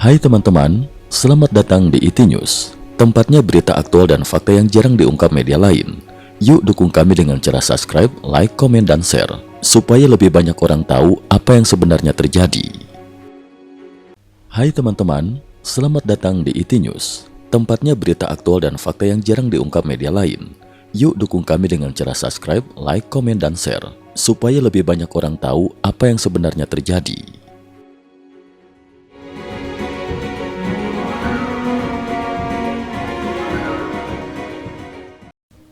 Hai teman-teman, selamat datang di IT News, tempatnya berita aktual dan fakta yang jarang diungkap media lain. Yuk dukung kami dengan cara subscribe, like, komen, dan share, supaya lebih banyak orang tahu apa yang sebenarnya terjadi. Hai teman-teman, selamat datang di IT News, tempatnya berita aktual dan fakta yang jarang diungkap media lain. Yuk dukung kami dengan cara subscribe, like, komen, dan share, supaya lebih banyak orang tahu apa yang sebenarnya terjadi.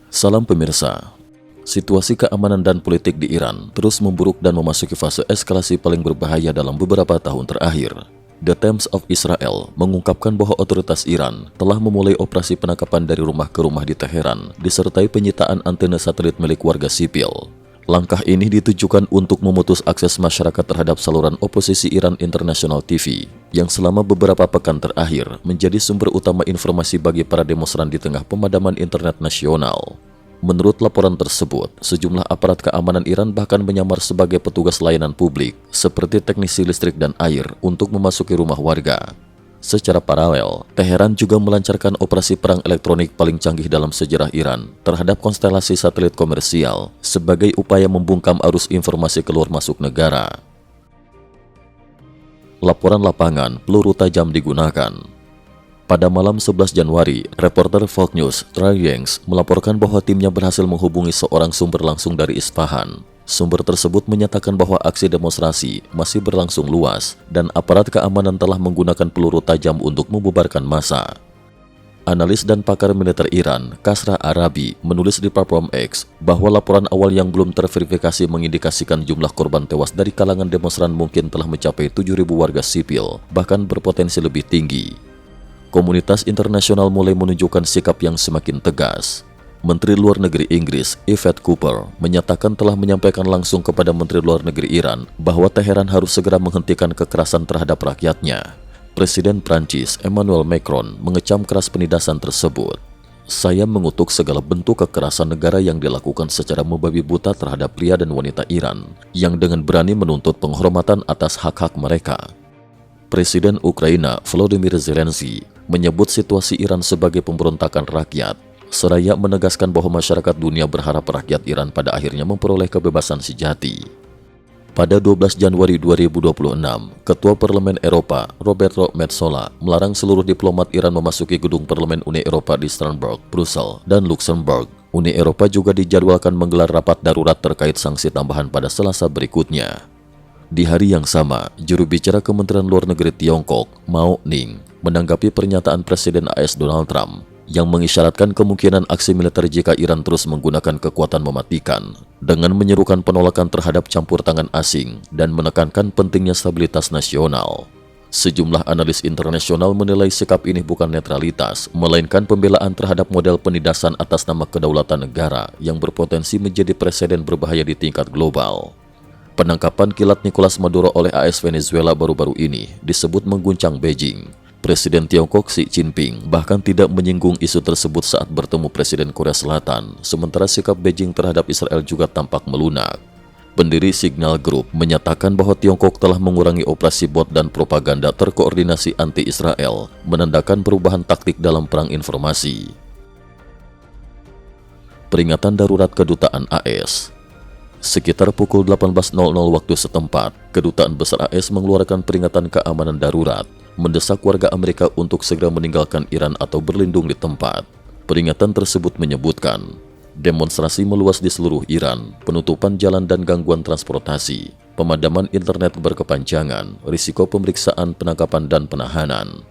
Salam pemirsa, situasi keamanan dan politik di Iran terus memburuk dan memasuki fase eskalasi paling berbahaya dalam beberapa tahun terakhir. The Times of Israel mengungkapkan bahwa otoritas Iran telah memulai operasi penangkapan dari rumah ke rumah di Teheran, disertai penyitaan antena satelit milik warga sipil. Langkah ini ditujukan untuk memutus akses masyarakat terhadap saluran oposisi Iran International TV, yang selama beberapa pekan terakhir menjadi sumber utama informasi bagi para demonstran di tengah pemadaman internet nasional. Menurut laporan tersebut, sejumlah aparat keamanan Iran bahkan menyamar sebagai petugas layanan publik, seperti teknisi listrik dan air, untuk memasuki rumah warga. Secara paralel, Teheran juga melancarkan operasi perang elektronik paling canggih dalam sejarah Iran terhadap konstelasi satelit komersial sebagai upaya membungkam arus informasi keluar masuk negara. Laporan lapangan, peluru tajam digunakan. Pada malam 11 Januari, reporter Fox News, Trey Yanks, melaporkan bahwa timnya berhasil menghubungi seorang sumber langsung dari Isfahan. Sumber tersebut menyatakan bahwa aksi demonstrasi masih berlangsung luas dan aparat keamanan telah menggunakan peluru tajam untuk membubarkan massa. Analis dan pakar militer Iran, Kasra Arabi, menulis di platform X bahwa laporan awal yang belum terverifikasi mengindikasikan jumlah korban tewas dari kalangan demonstran mungkin telah mencapai 7.000 warga sipil, bahkan berpotensi lebih tinggi. Komunitas internasional mulai menunjukkan sikap yang semakin tegas. Menteri Luar Negeri Inggris, Yvette Cooper, menyatakan telah menyampaikan langsung kepada Menteri Luar Negeri Iran bahwa Teheran harus segera menghentikan kekerasan terhadap rakyatnya. Presiden Prancis, Emmanuel Macron, mengecam keras penindasan tersebut. Saya mengutuk segala bentuk kekerasan negara yang dilakukan secara membabi buta terhadap pria dan wanita Iran, yang dengan berani menuntut penghormatan atas hak-hak mereka. Presiden Ukraina Volodymyr Zelensky menyebut situasi Iran sebagai pemberontakan rakyat, seraya menegaskan bahwa masyarakat dunia berharap rakyat Iran pada akhirnya memperoleh kebebasan sejati. Pada 12 Januari 2026, Ketua Parlemen Eropa Roberto Metsola melarang seluruh diplomat Iran memasuki gedung Parlemen Uni Eropa di Strasbourg, Brussels, dan Luxembourg. Uni Eropa juga dijadwalkan menggelar rapat darurat terkait sanksi tambahan pada Selasa berikutnya. Di hari yang sama, juru bicara Kementerian Luar Negeri Tiongkok, Mao Ning, menanggapi pernyataan Presiden AS Donald Trump yang mengisyaratkan kemungkinan aksi militer jika Iran terus menggunakan kekuatan mematikan, dengan menyerukan penolakan terhadap campur tangan asing dan menekankan pentingnya stabilitas nasional. Sejumlah analis internasional menilai sikap ini bukan netralitas, melainkan pembelaan terhadap model penindasan atas nama kedaulatan negara yang berpotensi menjadi preseden berbahaya di tingkat global. Penangkapan kilat Nicolas Maduro oleh AS Venezuela baru-baru ini disebut mengguncang Beijing. Presiden Tiongkok Xi Jinping bahkan tidak menyinggung isu tersebut saat bertemu Presiden Korea Selatan, sementara sikap Beijing terhadap Israel juga tampak melunak. Pendiri Signal Group menyatakan bahwa Tiongkok telah mengurangi operasi bot dan propaganda terkoordinasi anti-Israel, menandakan perubahan taktik dalam perang informasi. Peringatan darurat Kedutaan AS. Sekitar pukul 18.00 waktu setempat, Kedutaan Besar AS mengeluarkan peringatan keamanan darurat, mendesak warga Amerika untuk segera meninggalkan Iran atau berlindung di tempat. Peringatan tersebut menyebutkan demonstrasi meluas di seluruh Iran, penutupan jalan dan gangguan transportasi, pemadaman internet berkepanjangan, risiko pemeriksaan, penangkapan, dan penahanan.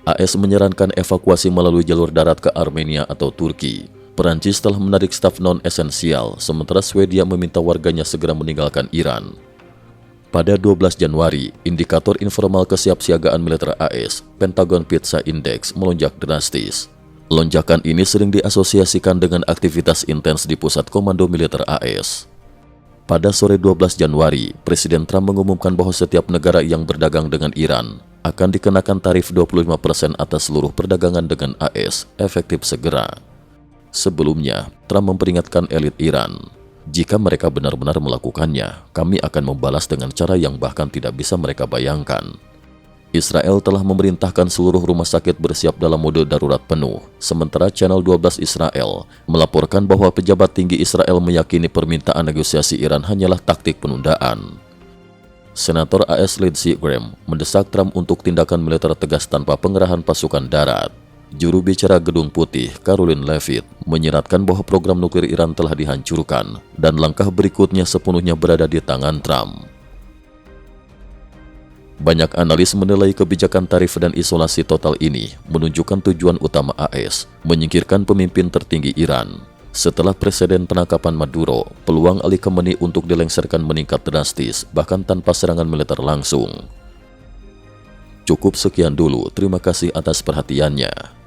AS menyarankan evakuasi melalui jalur darat ke Armenia atau Turki. Perancis telah menarik staf non-esensial, sementara Swedia meminta warganya segera meninggalkan Iran. Pada 12 Januari, indikator informal kesiapsiagaan militer AS, Pentagon Pizza Index, melonjak drastis. Lonjakan ini sering diasosiasikan dengan aktivitas intens di pusat komando militer AS. Pada sore 12 Januari, Presiden Trump mengumumkan bahwa setiap negara yang berdagang dengan Iran akan dikenakan tarif 25% atas seluruh perdagangan dengan AS, efektif segera. Sebelumnya, Trump memperingatkan elit Iran, jika mereka benar-benar melakukannya, kami akan membalas dengan cara yang bahkan tidak bisa mereka bayangkan. Israel telah memerintahkan seluruh rumah sakit bersiap dalam mode darurat penuh. Sementara Channel 12 Israel melaporkan bahwa pejabat tinggi Israel meyakini permintaan negosiasi Iran hanyalah taktik penundaan. Senator AS Lindsey Graham mendesak Trump untuk tindakan militer tegas tanpa pengerahan pasukan darat. Juru bicara Gedung Putih, Caroline Leavitt, menyiratkan bahwa program nuklir Iran telah dihancurkan dan langkah berikutnya sepenuhnya berada di tangan Trump. Banyak analis menilai kebijakan tarif dan isolasi total ini menunjukkan tujuan utama AS menyingkirkan pemimpin tertinggi Iran. Setelah presiden penangkapan Maduro, peluang Ali Khamenei untuk dilengsarkan meningkat drastis bahkan tanpa serangan militer langsung. Cukup sekian dulu, terima kasih atas perhatiannya.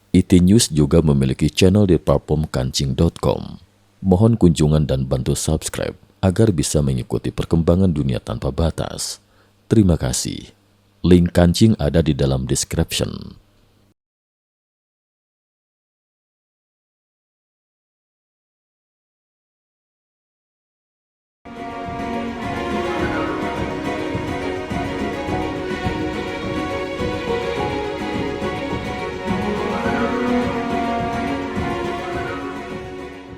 IT News juga memiliki channel di platform kancing.com. Mohon kunjungan dan bantu subscribe agar bisa mengikuti perkembangan dunia tanpa batas. Terima kasih. Link kancing ada di dalam description.